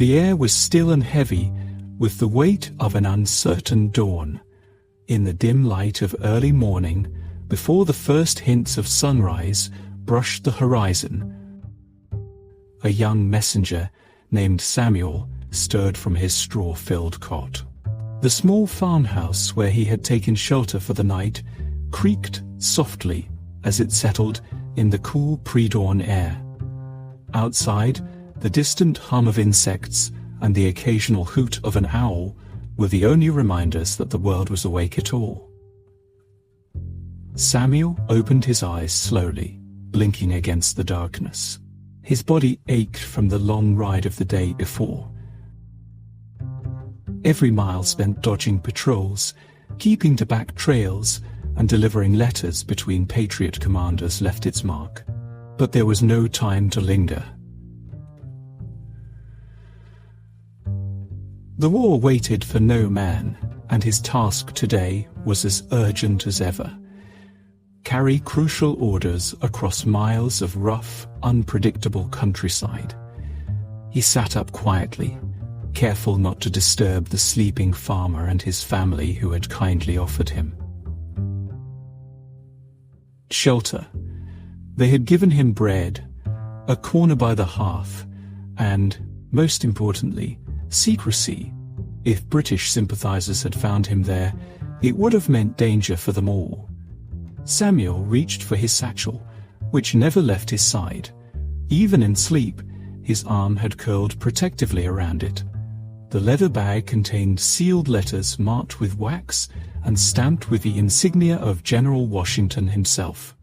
The air was still and heavy with the weight of an uncertain dawn. In the dim light of early morning, before the first hints of sunrise brushed the horizon, a young messenger named Samuel stirred from his straw-filled cot. The small farmhouse where he had taken shelter for the night creaked softly as it settled in the cool pre-dawn air. Outside, the distant hum of insects and the occasional hoot of an owl were the only reminders that the world was awake at all. Samuel opened his eyes slowly, blinking against the darkness. His body ached from the long ride of the day before. Every mile spent dodging patrols, keeping to back trails, and delivering letters between Patriot commanders left its mark. But there was no time to linger. The war waited for no man, and his task today was as urgent as ever. Carry crucial orders across miles of rough, unpredictable countryside. He sat up quietly, careful not to disturb the sleeping farmer and his family who had kindly offered him shelter. They had given him bread, a corner by the hearth, and, most importantly, secrecy. If British sympathizers had found him there, it would have meant danger for them all. Samuel reached for his satchel, which never left his side. Even in sleep, his arm had curled protectively around it. The leather bag contained sealed letters marked with wax and stamped with the insignia of General Washington himself.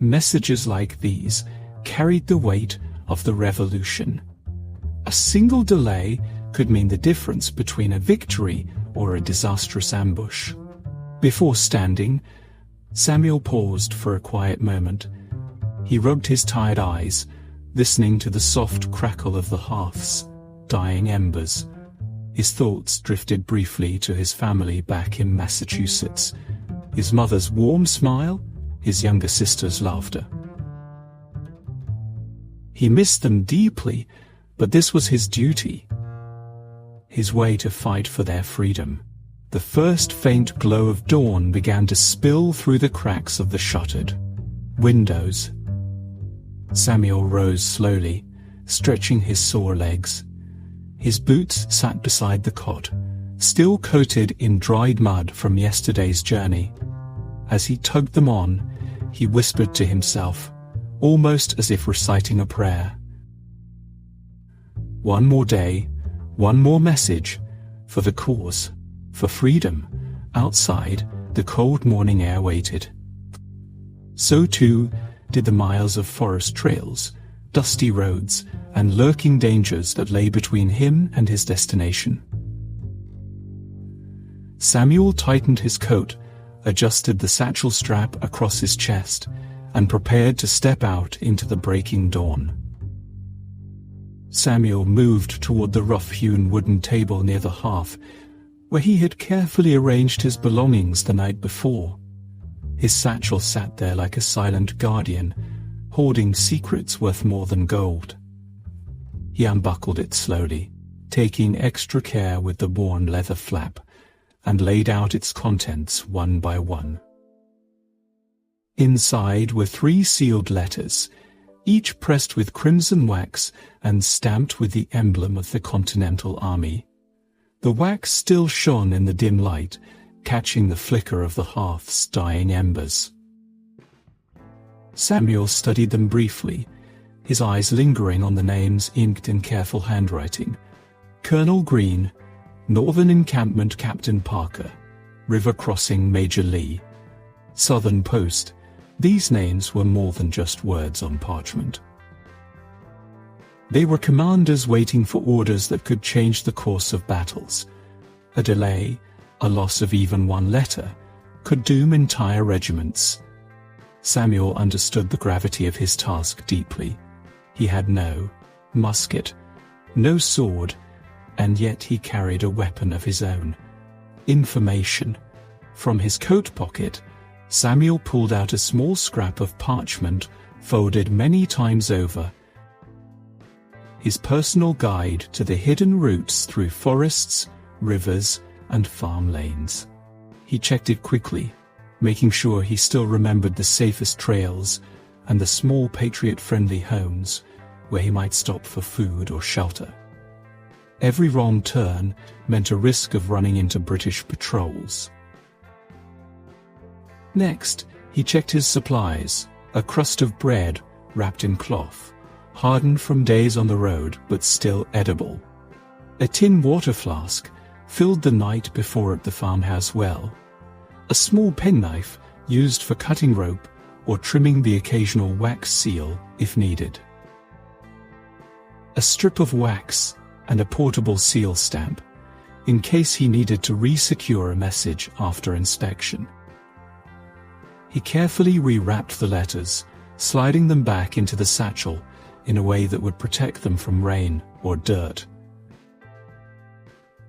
Messages like these carried the weight of the revolution. A single delay could mean the difference between a victory or a disastrous ambush. Before standing, Samuel paused for a quiet moment. He rubbed his tired eyes, listening to the soft crackle of the hearth's dying embers. His thoughts drifted briefly to his family back in Massachusetts, his mother's warm smile, his younger sister's laughter. He missed them deeply, but this was his duty, his way to fight for their freedom. The first faint glow of dawn began to spill through the cracks of the shuttered windows. Samuel rose slowly, stretching his sore legs. His boots sat beside the cot, still coated in dried mud from yesterday's journey. As he tugged them on, he whispered to himself, almost as if reciting a prayer. One more day, one more message, for the cause, for freedom. Outside, the cold morning air waited. So too did the miles of forest trails, dusty roads, and lurking dangers that lay between him and his destination. Samuel tightened his coat, adjusted the satchel strap across his chest, and prepared to step out into the breaking dawn. Samuel moved toward the rough-hewn wooden table near the hearth, where he had carefully arranged his belongings the night before. His satchel sat there like a silent guardian, hoarding secrets worth more than gold. He unbuckled it slowly, taking extra care with the worn leather flap, and laid out its contents one by one. Inside were 3 sealed letters, each pressed with crimson wax and stamped with the emblem of the Continental Army. The wax still shone in the dim light, catching the flicker of the hearth's dying embers. Samuel studied them briefly, his eyes lingering on the names inked in careful handwriting. Colonel Green, Northern Encampment Captain Parker, River Crossing Major Lee, Southern Post. These names were more than just words on parchment. They were commanders waiting for orders that could change the course of battles. A delay, a loss of even one letter, could doom entire regiments. Samuel understood the gravity of his task deeply. He had no musket, no sword, and yet he carried a weapon of his own. Information. From his coat pocket, Samuel pulled out a small scrap of parchment folded many times over. his personal guide to the hidden routes through forests, rivers, and farm lanes. He checked it quickly, making sure he still remembered the safest trails and the small Patriot-friendly homes where he might stop for food or shelter. Every wrong turn meant a risk of running into British patrols. Next, he checked his supplies, a crust of bread wrapped in cloth, hardened from days on the road but still edible. A tin water flask filled the night before at the farmhouse well. A small penknife used for cutting rope or trimming the occasional wax seal if needed. A strip of wax and a portable seal stamp, in case he needed to re-secure a message after inspection. He carefully rewrapped the letters, sliding them back into the satchel in a way that would protect them from rain or dirt.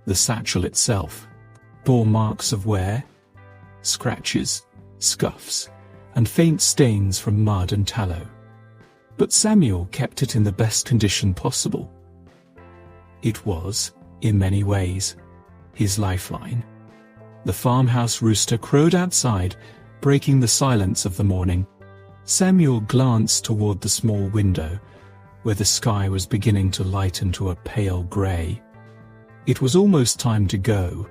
The satchel itself bore marks of wear, scratches, scuffs, and faint stains from mud and tallow. But Samuel kept it in the best condition possible. It was, in many ways, his lifeline. The farmhouse rooster crowed outside, breaking the silence of the morning. Samuel glanced toward the small window, where the sky was beginning to lighten to a pale grey. It was almost time to go.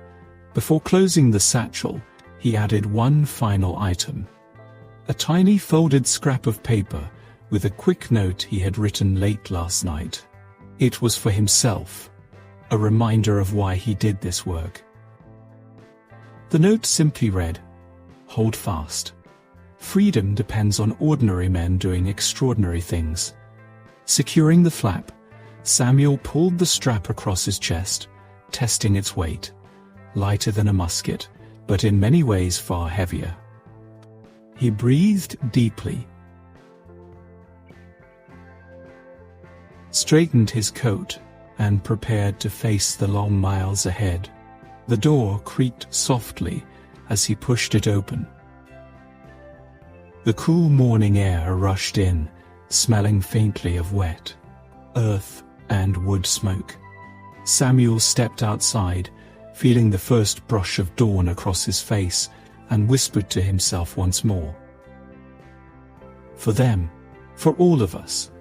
Before closing the satchel, he added one final item. A tiny folded scrap of paper with a quick note he had written late last night. It was for himself, a reminder of why he did this work. The note simply read, "Hold fast. Freedom depends on ordinary men doing extraordinary things." Securing the flap, Samuel pulled the strap across his chest, testing its weight. Lighter than a musket, but in many ways far heavier. He breathed deeply, straightened his coat, and prepared to face the long miles ahead. The door creaked softly as he pushed it open. The cool morning air rushed in, smelling faintly of wet, earth, and wood smoke. Samuel stepped outside, feeling the first brush of dawn across his face, and whispered to himself once more. For them, for all of us.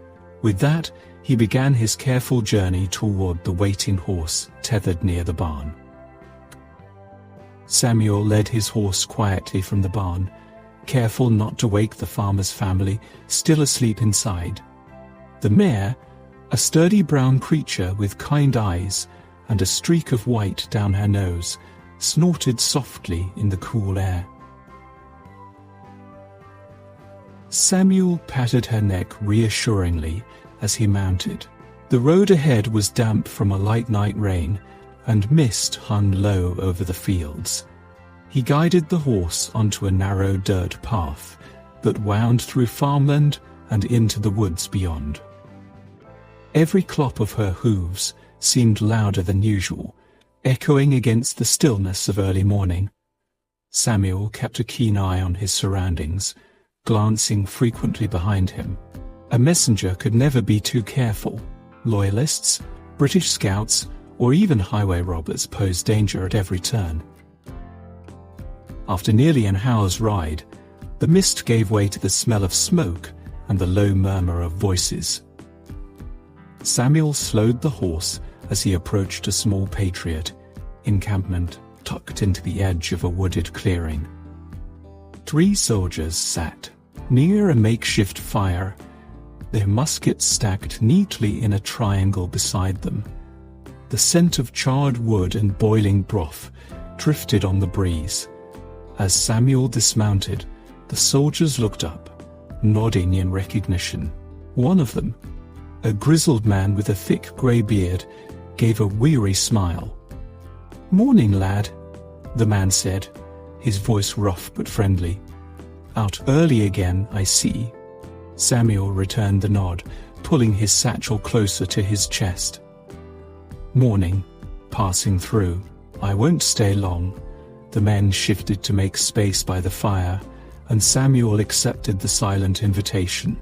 With that, he began his careful journey toward the waiting horse tethered near the barn. Samuel led his horse quietly from the barn, careful not to wake the farmer's family, still asleep inside. The mare, a sturdy brown creature with kind eyes and a streak of white down her nose, snorted softly in the cool air. Samuel patted her neck reassuringly as he mounted. The road ahead was damp from a light night rain, and mist hung low over the fields. He guided the horse onto a narrow dirt path that wound through farmland and into the woods beyond. Every clop of her hooves seemed louder than usual, echoing against the stillness of early morning. Samuel kept a keen eye on his surroundings, glancing frequently behind him. A messenger could never be too careful. Loyalists, British scouts, or even highway robbers posed danger at every turn. After nearly an hour's ride, the mist gave way to the smell of smoke and the low murmur of voices. Samuel slowed the horse as he approached a small Patriot encampment tucked into the edge of a wooded clearing. 3 soldiers sat near a makeshift fire, their muskets stacked neatly in a triangle beside them. The scent of charred wood and boiling broth drifted on the breeze. As Samuel dismounted, the soldiers looked up, nodding in recognition. One of them, a grizzled man with a thick grey beard, gave a weary smile. "Morning, lad," the man said, his voice rough but friendly. "Out early again, I see." Samuel returned the nod, pulling his satchel closer to his chest. "Morning, passing through. I won't stay long." The men shifted to make space by the fire, and Samuel accepted the silent invitation.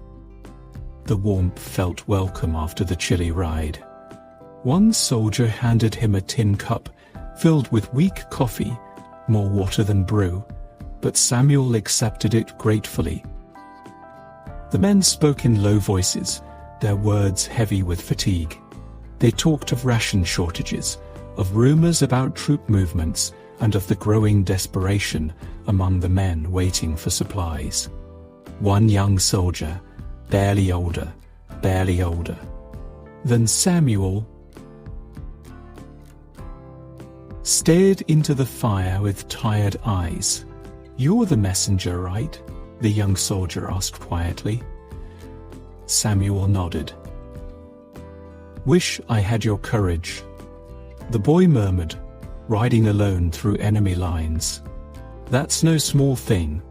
The warmth felt welcome after the chilly ride. One soldier handed him a tin cup filled with weak coffee, more water than brew, but Samuel accepted it gratefully. The men spoke in low voices, their words heavy with fatigue. They talked of ration shortages, of rumors about troop movements, and of the growing desperation among the men waiting for supplies. One young soldier, barely older than Samuel, stared into the fire with tired eyes. "You're the messenger, right?" the young soldier asked quietly. Samuel nodded. "Wish I had your courage," the boy murmured, riding alone through enemy lines. "That's no small thing."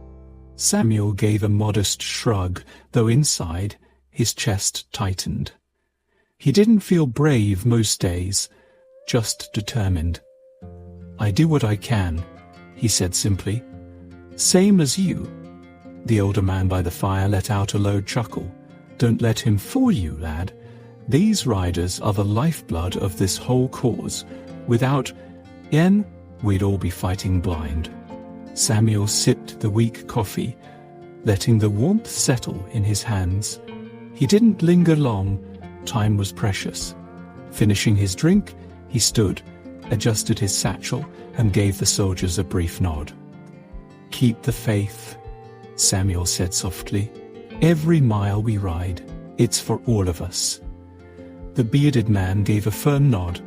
Samuel gave a modest shrug, though inside, his chest tightened. He didn't feel brave most days, just determined. "I do what I can," he said simply. "Same as you." The older man by the fire let out a low chuckle. "Don't let him fool you, lad. These riders are the lifeblood of this whole cause. Without Yen, we'd all be fighting blind." Samuel sipped the weak coffee, letting the warmth settle in his hands. He didn't linger long. Time was precious. Finishing his drink, he stood, adjusted his satchel, and gave the soldiers a brief nod. "Keep the faith," Samuel said softly. "Every mile we ride, it's for all of us." The bearded man gave a firm nod.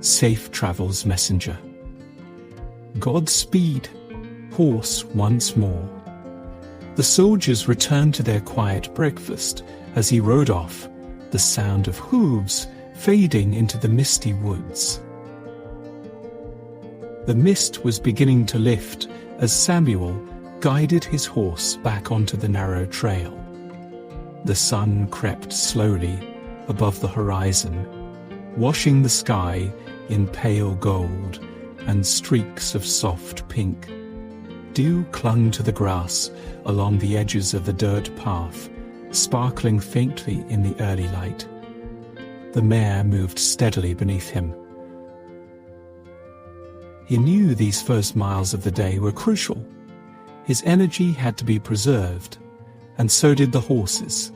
"Safe travels, messenger." "Godspeed," hoarse once more. The soldiers returned to their quiet breakfast as he rode off, the sound of hooves fading into the misty woods. The mist was beginning to lift as Samuel guided his horse back onto the narrow trail. The sun crept slowly above the horizon, washing the sky in pale gold and streaks of soft pink. Dew clung to the grass along the edges of the dirt path, sparkling faintly in the early light. The mare moved steadily beneath him. He knew these first miles of the day were crucial. His energy had to be preserved, and so did the horses.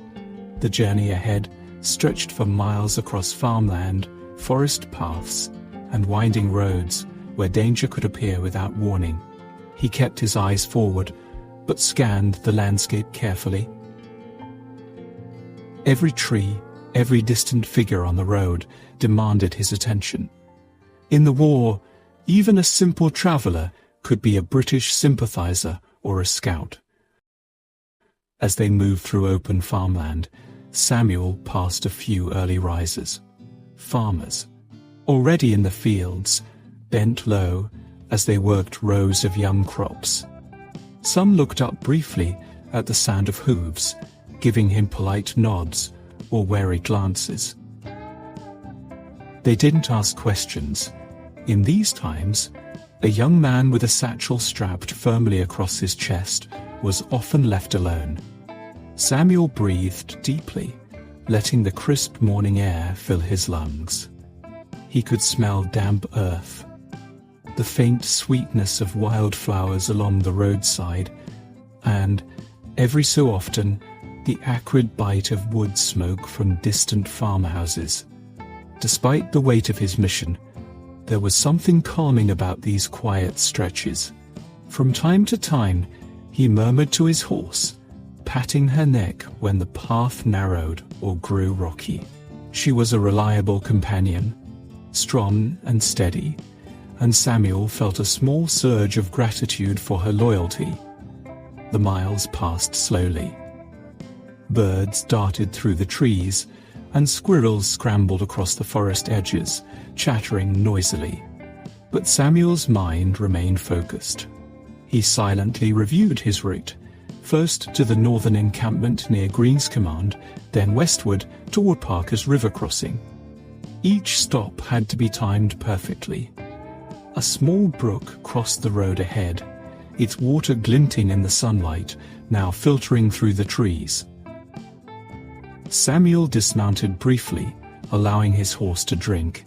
The journey ahead stretched for miles across farmland, forest paths, and winding roads where danger could appear without warning. He kept his eyes forward, but scanned the landscape carefully. Every tree, every distant figure on the road demanded his attention. In the war, even a simple traveller could be a British sympathiser or a scout. As they moved through open farmland, Samuel passed a few early risers. Farmers, already in the fields, bent low as they worked rows of young crops. Some looked up briefly at the sound of hooves, giving him polite nods or wary glances. They didn't ask questions. In these times, a young man with a satchel strapped firmly across his chest was often left alone. Samuel breathed deeply, letting the crisp morning air fill his lungs. He could smell damp earth, the faint sweetness of wildflowers along the roadside, and, every so often, the acrid bite of wood smoke from distant farmhouses. Despite the weight of his mission, there was something calming about these quiet stretches. From time to time, he murmured to his horse, patting her neck when the path narrowed or grew rocky. She was a reliable companion, strong and steady, and Samuel felt a small surge of gratitude for her loyalty. The miles passed slowly. Birds darted through the trees, and squirrels scrambled across the forest edges, chattering noisily. But Samuel's mind remained focused. He silently reviewed his route, first to the northern encampment near Green's command, then westward toward Parker's river crossing. Each stop had to be timed perfectly. A small brook crossed the road ahead, its water glinting in the sunlight, now filtering through the trees. Samuel dismounted briefly, allowing his horse to drink.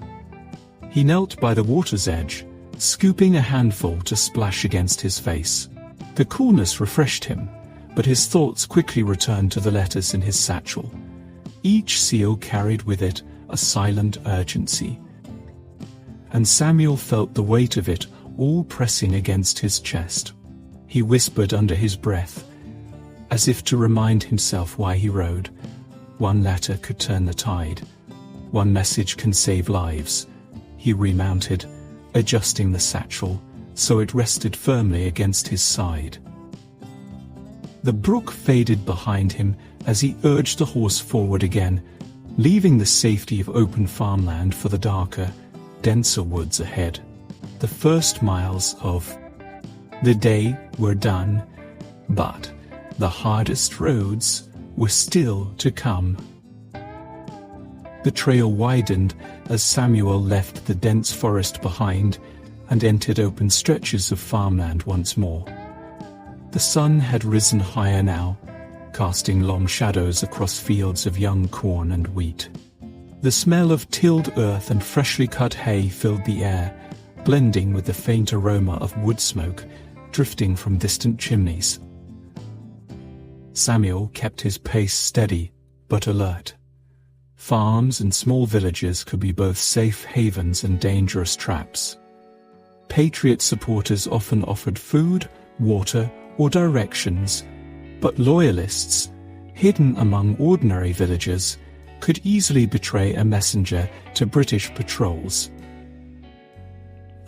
He knelt by the water's edge, scooping a handful to splash against his face. The coolness refreshed him, but his thoughts quickly returned to the letters in his satchel. Each seal carried with it a silent urgency, and Samuel felt the weight of it all pressing against his chest. He whispered under his breath, as if to remind himself why he rode. One letter could turn the tide. One message can save lives. He remounted, adjusting the satchel so it rested firmly against his side. The brook faded behind him as he urged the horse forward again, leaving the safety of open farmland for the darker, denser woods ahead. The first miles of the day were done, but the hardest roads were still to come. The trail widened as Samuel left the dense forest behind and entered open stretches of farmland once more. The sun had risen higher now, casting long shadows across fields of young corn and wheat. The smell of tilled earth and freshly cut hay filled the air, blending with the faint aroma of wood smoke drifting from distant chimneys. Samuel kept his pace steady but alert. Farms and small villages could be both safe havens and dangerous traps. Patriot supporters often offered food, water, or directions, but Loyalists, hidden among ordinary villagers, could easily betray a messenger to British patrols.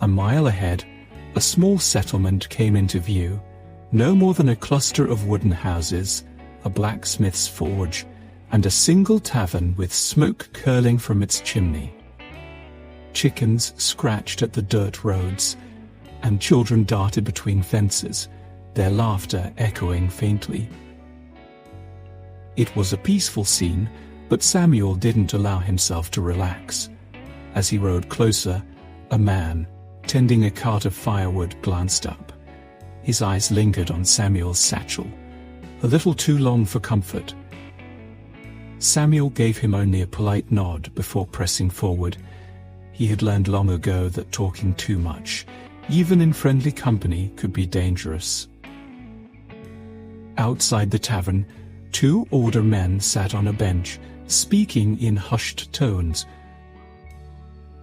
A mile ahead, a small settlement came into view, no more than a cluster of wooden houses, a blacksmith's forge, and a single tavern with smoke curling from its chimney. Chickens scratched at the dirt roads, and children darted between fences, their laughter echoing faintly. It was a peaceful scene, but Samuel didn't allow himself to relax. As he rode closer, a man, tending a cart of firewood, glanced up. His eyes lingered on Samuel's satchel, a little too long for comfort. Samuel gave him only a polite nod before pressing forward. He had learned long ago that talking too much, even in friendly company, could be dangerous. Outside the tavern, two older men sat on a bench, speaking in hushed tones.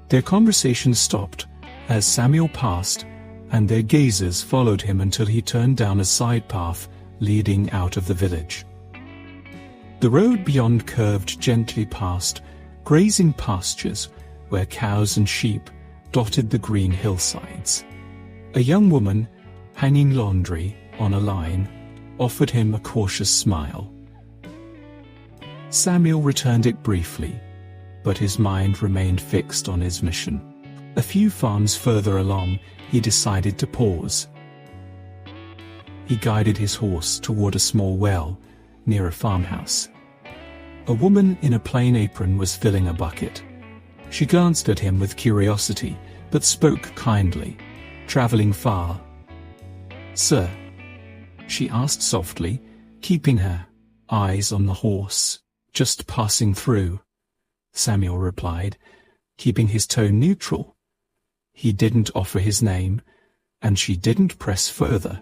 Their conversation stopped as Samuel passed, and their gazes followed him until he turned down a side path leading out of the village. The road beyond curved gently past grazing pastures where cows and sheep dotted the green hillsides. A young woman, hanging laundry on a line, offered him a cautious smile. Samuel returned it briefly, but his mind remained fixed on his mission. A few farms further along, he decided to pause. He guided his horse toward a small well near a farmhouse. A woman in a plain apron was filling a bucket. She glanced at him with curiosity, but spoke kindly. "Traveling far?" "Sir?" she asked softly, keeping her eyes on the horse. "Just passing through," Samuel replied, keeping his tone neutral. He didn't offer his name, and she didn't press further.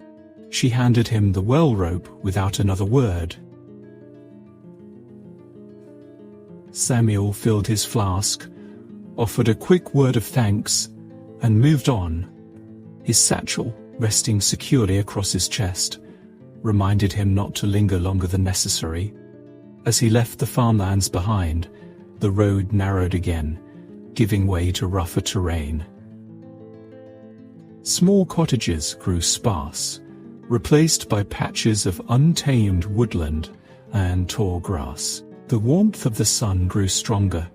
She handed him the well rope without another word. Samuel filled his flask, offered a quick word of thanks, and moved on. His satchel, resting securely across his chest, reminded him not to linger longer than necessary. As he left the farmlands behind, the road narrowed again, giving way to rougher terrain. Small cottages grew sparse, replaced by patches of untamed woodland and tall grass. The warmth of the sun grew stronger,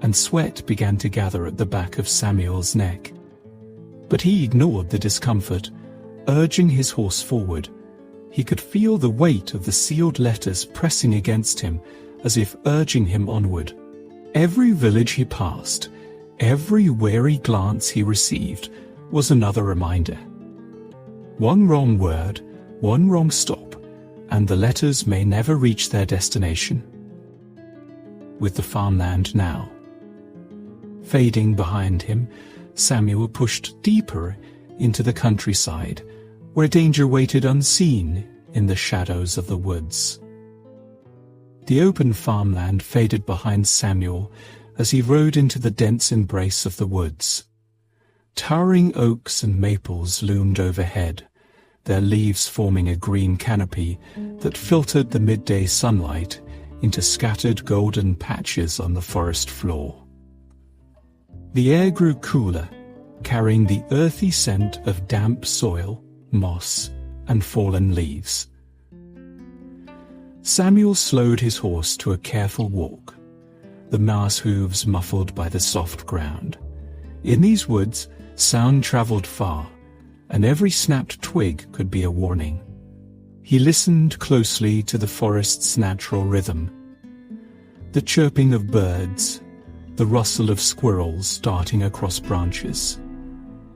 and sweat began to gather at the back of Samuel's neck. But he ignored the discomfort, urging his horse forward. He could feel the weight of the sealed letters pressing against him, as if urging him onward. Every village he passed, every wary glance he received, was another reminder. One wrong word, one wrong stop, and the letters may never reach their destination. with the farmland now. Fading behind him, Samuel pushed deeper into the countryside, where danger waited unseen in the shadows of the woods. The open farmland faded behind Samuel as he rode into the dense embrace of the woods. Towering oaks and maples loomed overhead, their leaves forming a green canopy that filtered the midday sunlight into scattered golden patches on the forest floor. The air grew cooler, carrying the earthy scent of damp soil, moss, and fallen leaves. Samuel slowed his horse to a careful walk, the mare's hooves muffled by the soft ground. In these woods, sound traveled far, and every snapped twig could be a warning. He listened closely to the forest's natural rhythm. The chirping of birds, the rustle of squirrels darting across branches.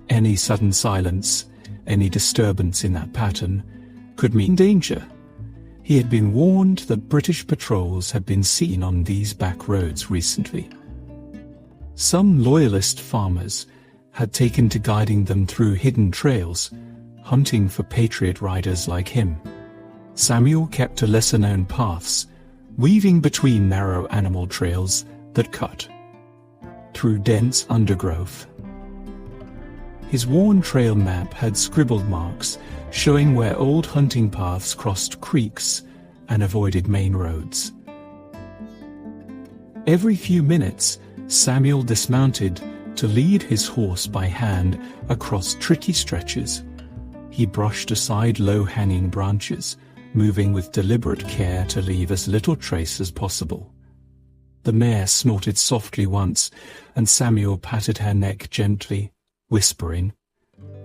Any sudden silence, any disturbance in that pattern, could mean danger. He had been warned that British patrols had been seen on these back roads recently. Some Loyalist farmers had taken to guiding them through hidden trails, hunting for Patriot riders like him. Samuel kept to lesser-known paths, weaving between narrow animal trails that cut through dense undergrowth. His worn trail map had scribbled marks showing where old hunting paths crossed creeks and avoided main roads. Every few minutes, Samuel dismounted to lead his horse by hand across tricky stretches. He brushed aside low-hanging branches, moving with deliberate care to leave as little trace as possible. The mare snorted softly once, and Samuel patted her neck gently, whispering,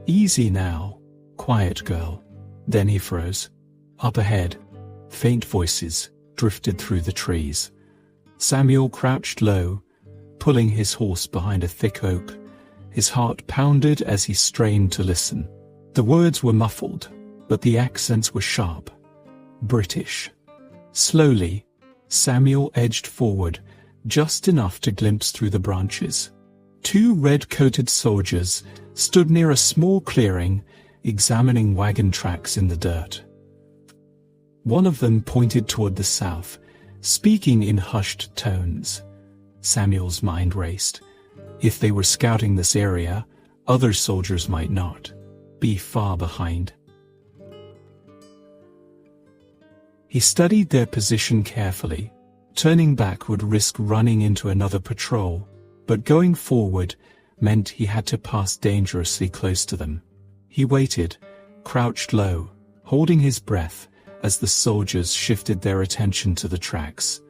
"Easy now, quiet girl." Then he froze. Up ahead, faint voices drifted through the trees. Samuel crouched low, pulling his horse behind a thick oak. His heart pounded as he strained to listen. The words were muffled, but the accents were sharp. British. Slowly, Samuel edged forward, just enough to glimpse through the branches. Two red-coated soldiers stood near a small clearing, examining wagon tracks in the dirt. One of them pointed toward the south, speaking in hushed tones. Samuel's mind raced. If they were scouting this area, other soldiers might not be far behind. He studied their position carefully. Turning back would risk running into another patrol, but going forward meant he had to pass dangerously close to them. He waited, crouched low, holding his breath as the soldiers shifted their attention to the tracks.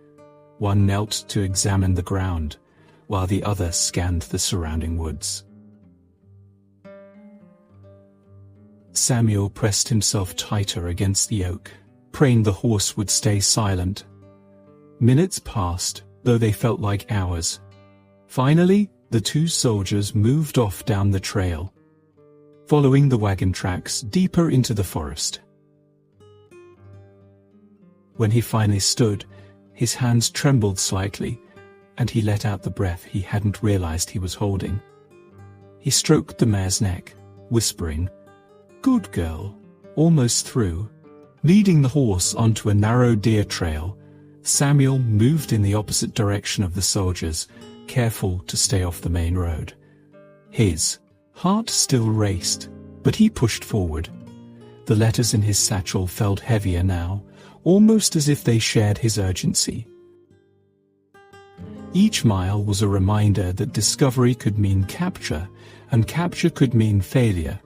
One knelt to examine the ground, while the other scanned the surrounding woods. Samuel pressed himself tighter against the oak, praying the horse would stay silent. Minutes passed, though they felt like hours. Finally, the two soldiers moved off down the trail, following the wagon tracks deeper into the forest. When he finally stood, his hands trembled slightly, and he let out the breath he hadn't realized he was holding. He stroked the mare's neck, whispering, "Good girl," almost through. Leading the horse onto a narrow deer trail, Samuel moved in the opposite direction of the soldiers, careful to stay off the main road. His heart still raced, but he pushed forward. The letters in his satchel felt heavier now, almost as if they shared his urgency. Each mile was a reminder that discovery could mean capture, and capture could mean failure,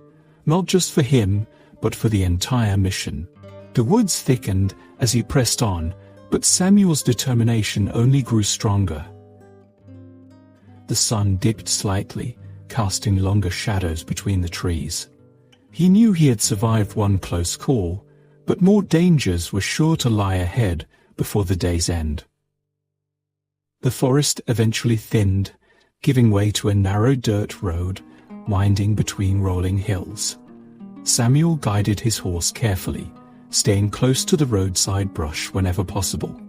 not just for him, but for the entire mission. The woods thickened as he pressed on, but Samuel's determination only grew stronger. The sun dipped slightly, casting longer shadows between the trees. He knew he had survived one close call, but more dangers were sure to lie ahead before the day's end. The forest eventually thinned, giving way to a narrow dirt road winding between rolling hills. Samuel guided his horse carefully, staying close to the roadside brush whenever possible.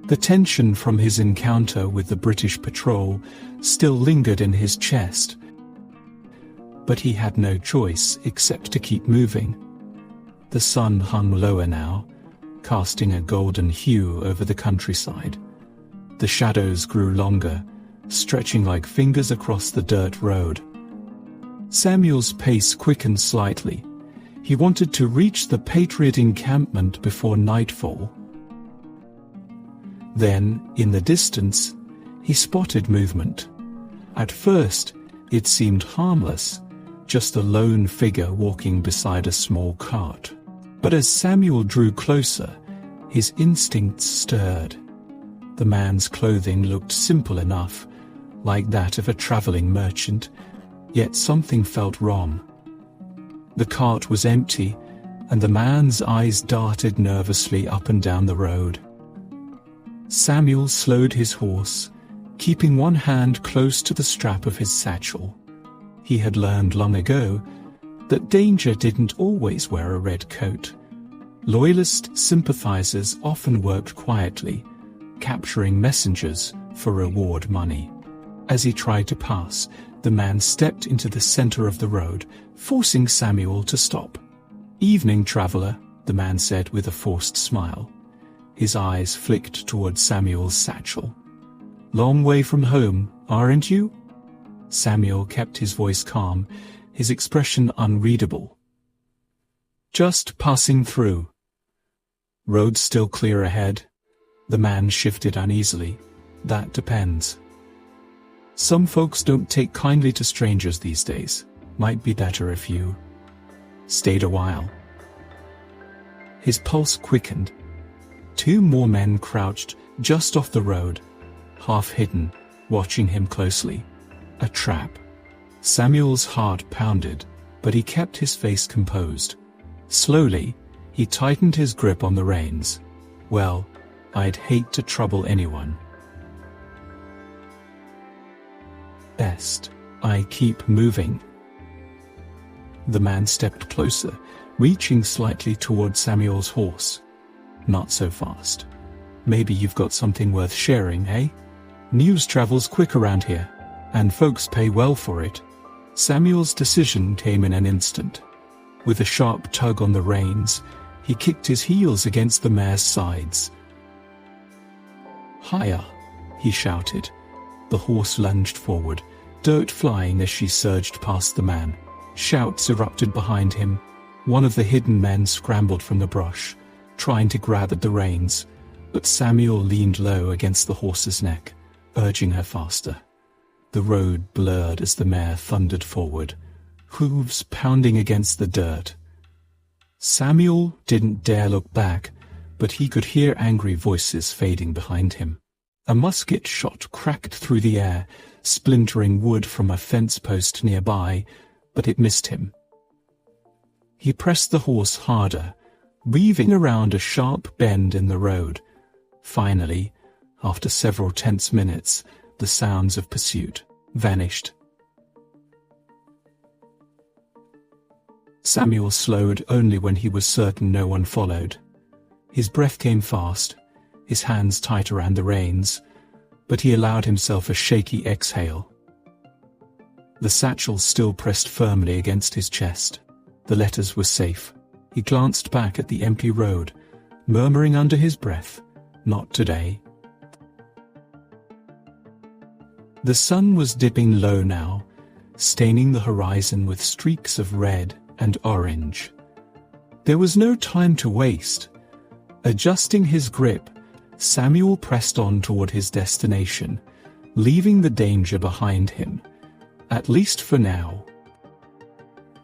The tension from his encounter with the British patrol still lingered in his chest, but he had no choice except to keep moving. The sun hung lower now, casting a golden hue over the countryside. The shadows grew longer, stretching like fingers across the dirt road. Samuel's pace quickened slightly. He wanted to reach the Patriot encampment before nightfall. Then, in the distance, he spotted movement. At first, it seemed harmless, just a lone figure walking beside a small cart. But as Samuel drew closer, his instincts stirred. The man's clothing looked simple enough, like that of a traveling merchant, yet something felt wrong. The cart was empty, and the man's eyes darted nervously up and down the road. Samuel slowed his horse, keeping one hand close to the strap of his satchel. He had learned long ago that danger didn't always wear a red coat. Loyalist sympathizers often worked quietly, capturing messengers for reward money. As he tried to pass, the man stepped into the center of the road, forcing Samuel to stop. "Evening, traveler," the man said with a forced smile. His eyes flicked toward Samuel's satchel. "Long way from home, aren't you?" Samuel kept his voice calm, his expression unreadable. "Just passing through." "Road still clear ahead?" The man shifted uneasily. "That depends. Some folks don't take kindly to strangers these days. Might be better if you stayed a while." His pulse quickened. 2 more men crouched just off the road, half hidden, watching him closely. A trap. Samuel's heart pounded, but he kept his face composed. Slowly, he tightened his grip on the reins. "Well, I'd hate to trouble anyone. Best I keep moving." The man stepped closer, reaching slightly toward Samuel's horse. "Not so fast. Maybe you've got something worth sharing, eh? News travels quick around here, and folks pay well for it." Samuel's decision came in an instant. With a sharp tug on the reins, he kicked his heels against the mare's sides. "Higher," he shouted. The horse lunged forward, dirt flying as she surged past the man. Shouts erupted behind him. One of the hidden men scrambled from the brush, trying to grab at the reins, but Samuel leaned low against the horse's neck, urging her faster. The road blurred as the mare thundered forward, hooves pounding against the dirt. Samuel didn't dare look back, but he could hear angry voices fading behind him. A musket shot cracked through the air, splintering wood from a fence post nearby, but it missed him. He pressed the horse harder, weaving around a sharp bend in the road. Finally, after several tense minutes, the sounds of pursuit vanished. Samuel slowed only when he was certain no one followed. His breath came fast, his hands tight around the reins, but he allowed himself a shaky exhale. The satchel still pressed firmly against his chest. The letters were safe. He glanced back at the empty road, murmuring under his breath, "Not today." The sun was dipping low now, staining the horizon with streaks of red and orange. There was no time to waste. Adjusting his grip, Samuel pressed on toward his destination, leaving the danger behind him, at least for now.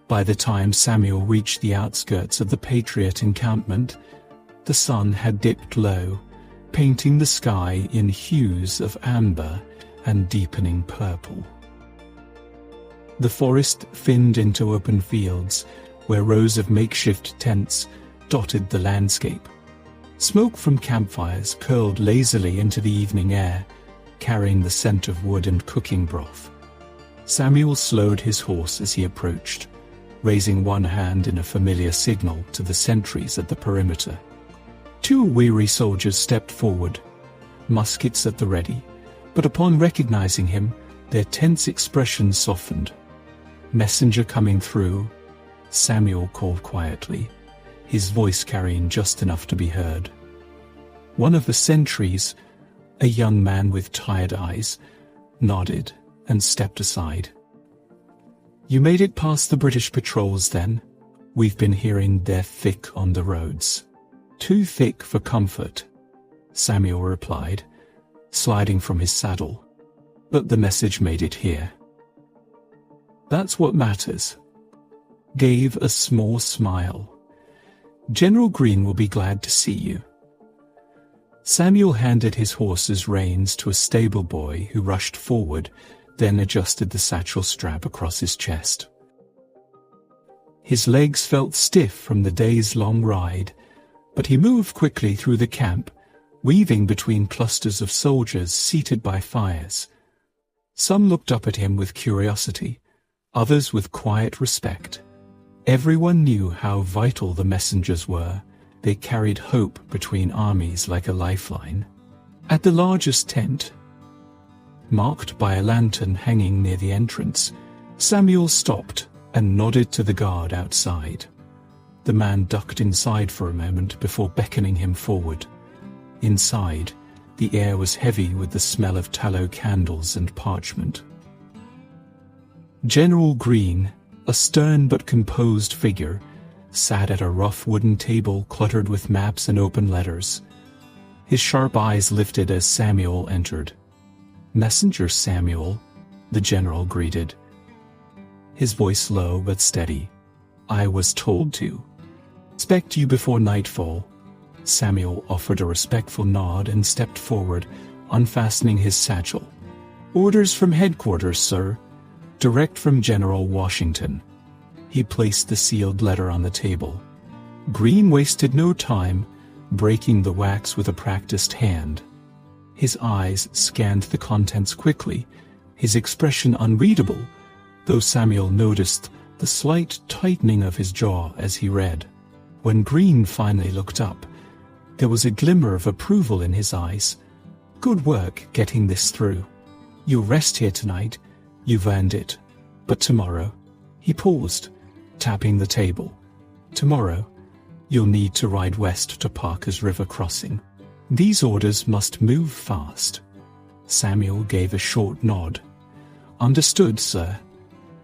By the time Samuel reached the outskirts of the Patriot encampment, the sun had dipped low, painting the sky in hues of amber and deepening purple. The forest thinned into open fields, where rows of makeshift tents dotted the landscape. Smoke from campfires curled lazily into the evening air, carrying the scent of wood and cooking broth. Samuel slowed his horse as he approached, raising one hand in a familiar signal to the sentries at the perimeter. 2 weary soldiers stepped forward, muskets at the ready, but upon recognizing him, their tense expressions softened. "Messenger coming through," Samuel called quietly, his voice carrying just enough to be heard. One of the sentries, a young man with tired eyes, nodded and stepped aside. "You made it past the British patrols then? We've been hearing they're thick on the roads." "Too thick for comfort," Samuel replied, sliding from his saddle. "But the message made it here." "That's what matters." Gave a small smile. "General Greene will be glad to see you." Samuel handed his horse's reins to a stable boy who rushed forward, then adjusted the satchel strap across his chest. His legs felt stiff from the day's long ride, but he moved quickly through the camp, weaving between clusters of soldiers seated by fires. Some looked up at him with curiosity, others with quiet respect. Everyone knew how vital the messengers were. They carried hope between armies like a lifeline. At the largest tent, marked by a lantern hanging near the entrance, Samuel stopped and nodded to the guard outside. The man ducked inside for a moment before beckoning him forward. Inside, the air was heavy with the smell of tallow candles and parchment. General Greene, a stern but composed figure, sat at a rough wooden table cluttered with maps and open letters. His sharp eyes lifted as Samuel entered. "Messenger Samuel," the general greeted, his voice low but steady. "I was told to expect you before nightfall." Samuel offered a respectful nod and stepped forward, unfastening his satchel. "Orders from headquarters, sir. Direct from General Washington." He placed the sealed letter on the table. Greene wasted no time, breaking the wax with a practiced hand. His eyes scanned the contents quickly, his expression unreadable, though Samuel noticed the slight tightening of his jaw as he read. When Greene finally looked up, there was a glimmer of approval in his eyes. "Good work getting this through. You'll rest here tonight. You've earned it. But tomorrow," he paused, tapping the table, "tomorrow, you'll need to ride west to Parker's River crossing. These orders must move fast." Samuel gave a short nod. "Understood, sir."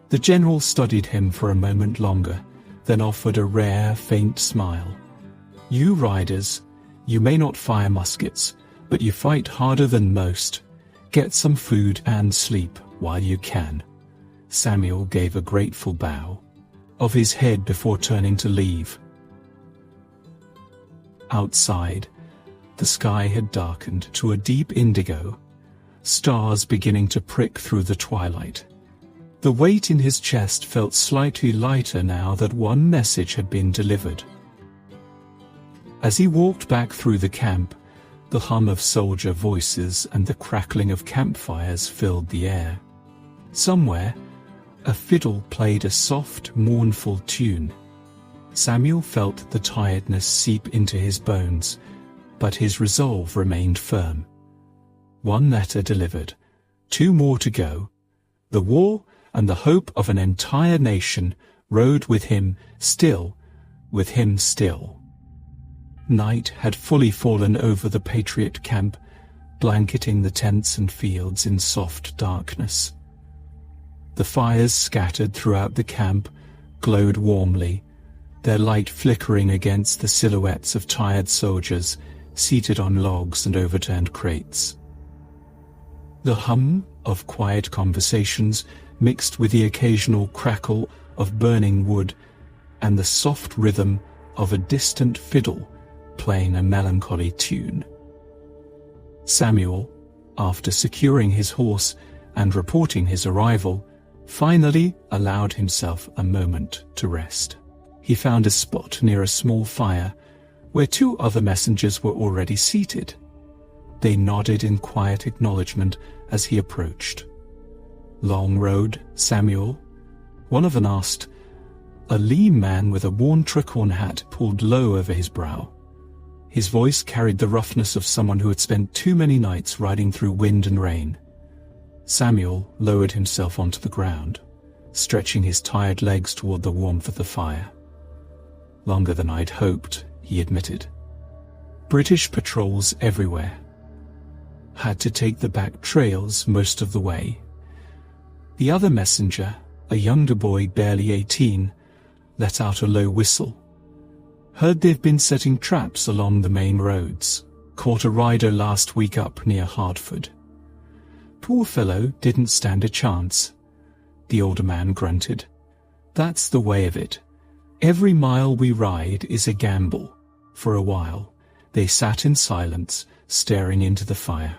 The general studied him for a moment longer, then offered a rare, faint smile. "You riders, you may not fire muskets, but you fight harder than most. Get some food and sleep while you can." Samuel gave a grateful bow of his head before turning to leave. Outside, the sky had darkened to a deep indigo, stars beginning to prick through the twilight. The weight in his chest felt slightly lighter now that one message had been delivered. As he walked back through the camp, the hum of soldier voices and the crackling of campfires filled the air. Somewhere, a fiddle played a soft, mournful tune. Samuel felt the tiredness seep into his bones, but his resolve remained firm. One letter delivered, 2 more to go. The war and the hope of an entire nation rode with him still, with him still. Night had fully fallen over the Patriot camp, blanketing the tents and fields in soft darkness. The fires scattered throughout the camp glowed warmly, their light flickering against the silhouettes of tired soldiers seated on logs and overturned crates. The hum of quiet conversations mixed with the occasional crackle of burning wood and the soft rhythm of a distant fiddle playing a melancholy tune. Samuel, after securing his horse and reporting his arrival, finally allowed himself a moment to rest. He found a spot near a small fire where 2 other messengers were already seated. They nodded in quiet acknowledgement as he approached. "Long road, Samuel?" one of them asked, a lean man with a worn tricorn hat pulled low over his brow. His voice carried the roughness of someone who had spent too many nights riding through wind and rain. Samuel lowered himself onto the ground, stretching his tired legs toward the warmth of the fire. Longer than I'd hoped, he admitted. British patrols everywhere. Had to take the back trails most of the way. The other messenger, a younger boy barely 18, let out a low whistle. Heard they've been setting traps along the main roads. Caught a rider last week up near Hartford. Poor fellow didn't stand a chance. The older man grunted. That's the way of it. Every mile we ride is a gamble. For a while, they sat in silence, staring into the fire.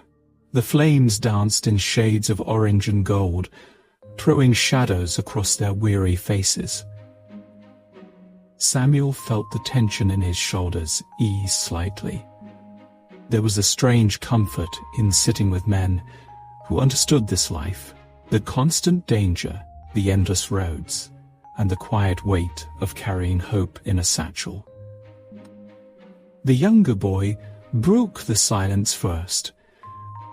The flames danced in shades of orange and gold, throwing shadows across their weary faces. Samuel felt the tension in his shoulders ease slightly. There was a strange comfort in sitting with men who understood this life, the constant danger, the endless roads, and the quiet weight of carrying hope in a satchel. The younger boy broke the silence first.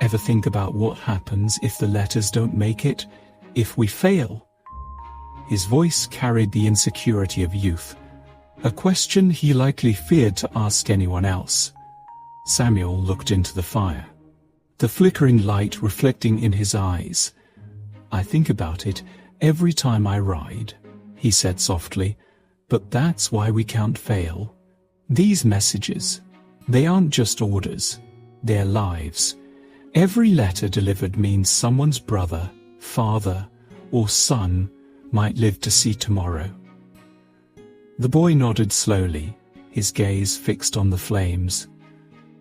Ever think about what happens if the letters don't make it, if we fail? His voice carried the insecurity of youth, a question he likely feared to ask anyone else. Samuel looked into the fire, the flickering light reflecting in his eyes. I think about it every time I ride, he said softly, but that's why we can't fail. These messages, they aren't just orders, they're lives. Every letter delivered means someone's brother, father, or son might live to see tomorrow. The boy nodded slowly, his gaze fixed on the flames.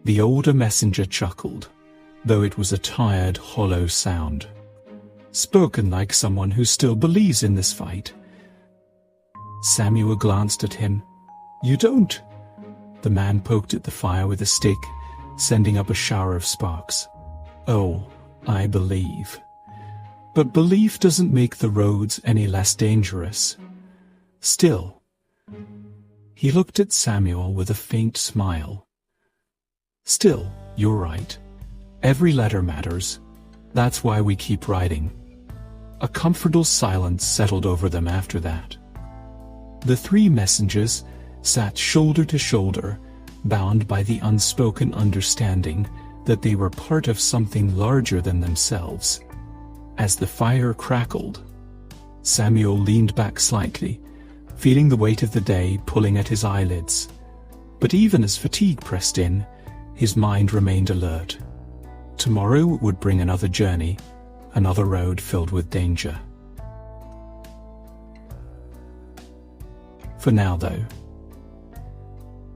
The older messenger chuckled, though it was a tired, hollow sound. Spoken like someone who still believes in this fight. Samuel glanced at him. You don't? The man poked at the fire with a stick, sending up a shower of sparks. Oh, I believe. But belief doesn't make the roads any less dangerous. Still, he looked at Samuel with a faint smile. Still, you're right. Every letter matters. That's why we keep writing. A comfortable silence settled over them after that. The three messengers sat shoulder to shoulder, bound by the unspoken understanding that they were part of something larger than themselves. As the fire crackled, Samuel leaned back slightly, feeling the weight of the day pulling at his eyelids. But even as fatigue pressed in, his mind remained alert. Tomorrow would bring another journey, another road filled with danger. For now, though,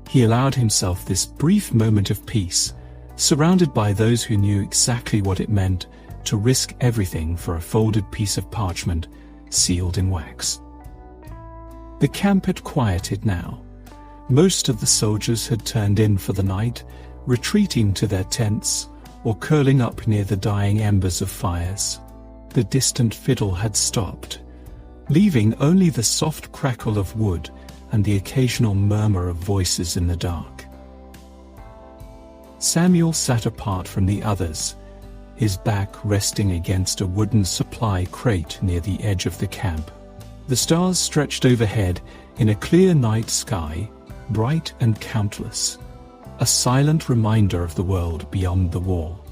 he allowed himself this brief moment of peace, surrounded by those who knew exactly what it meant to risk everything for a folded piece of parchment sealed in wax. The camp had quieted now. Most of the soldiers had turned in for the night, retreating to their tents or curling up near the dying embers of fires. The distant fiddle had stopped, leaving only the soft crackle of wood and the occasional murmur of voices in the dark. Samuel sat apart from the others, his back resting against a wooden supply crate near the edge of the camp. The stars stretched overhead in a clear night sky, bright and countless, a silent reminder of the world beyond the wall.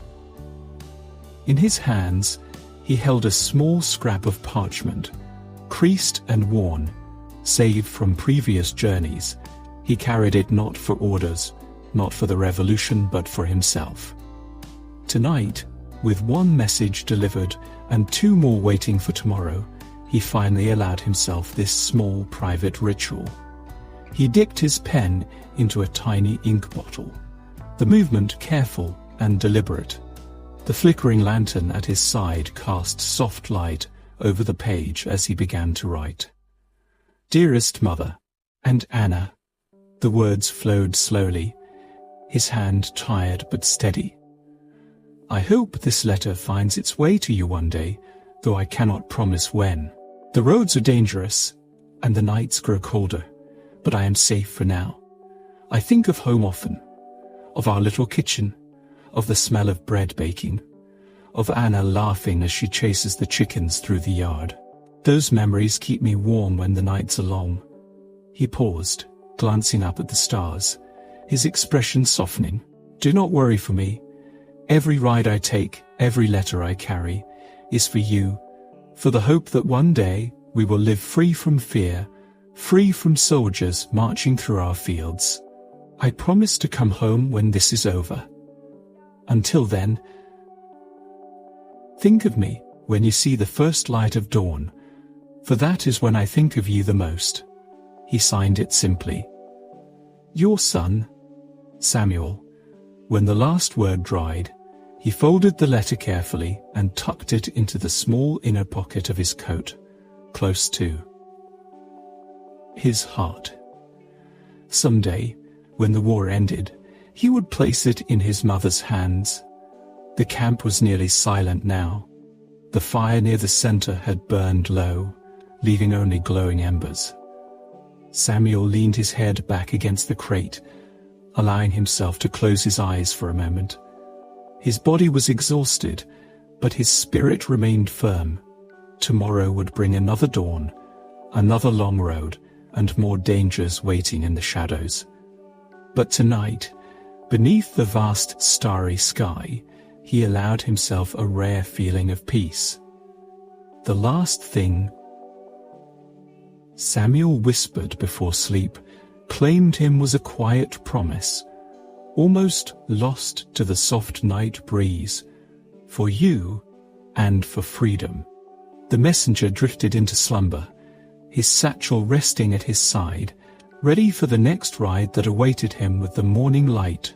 In his hands, he held a small scrap of parchment, creased and worn, saved from previous journeys. He carried it not for orders, not for the revolution, but for himself. Tonight, with one message delivered and two more waiting for tomorrow, he finally allowed himself this small private ritual. He dipped his pen into a tiny ink bottle, the movement careful and deliberate. The flickering lantern at his side cast soft light over the page as he began to write. Dearest Mother, and Anna. The words flowed slowly, his hand tired but steady. I hope this letter finds its way to you one day, though I cannot promise when. The roads are dangerous, and the nights grow colder, but I am safe for now. I think of home often. of our little kitchen, of the smell of bread baking, of Anna laughing as she chases the chickens through the yard. Those memories keep me warm when the nights are long. He paused, glancing up at the stars, his expression softening. Do not worry for me. Every ride I take, every letter I carry, is for you, for the hope that one day we will live free from fear, free from soldiers marching through our fields. I promise to come home when this is over. Until then, think of me when you see the first light of dawn, for that is when I think of you the most. He signed it simply. Your son, Samuel. When the last word dried, he folded the letter carefully and tucked it into the small inner pocket of his coat, close to his heart. Someday, when the war ended, he would place it in his mother's hands. The camp was nearly silent now. The fire near the center had burned low, leaving only glowing embers. Samuel leaned his head back against the crate, allowing himself to close his eyes for a moment. His body was exhausted, but his spirit remained firm. Tomorrow would bring another dawn, another long road, and more dangers waiting in the shadows. But tonight, beneath the vast starry sky, he allowed himself a rare feeling of peace. The last thing Samuel whispered before sleep claimed him was a quiet promise, almost lost to the soft night breeze, for you and for freedom. The messenger drifted into slumber, his satchel resting at his side, ready for the next ride that awaited him with the morning light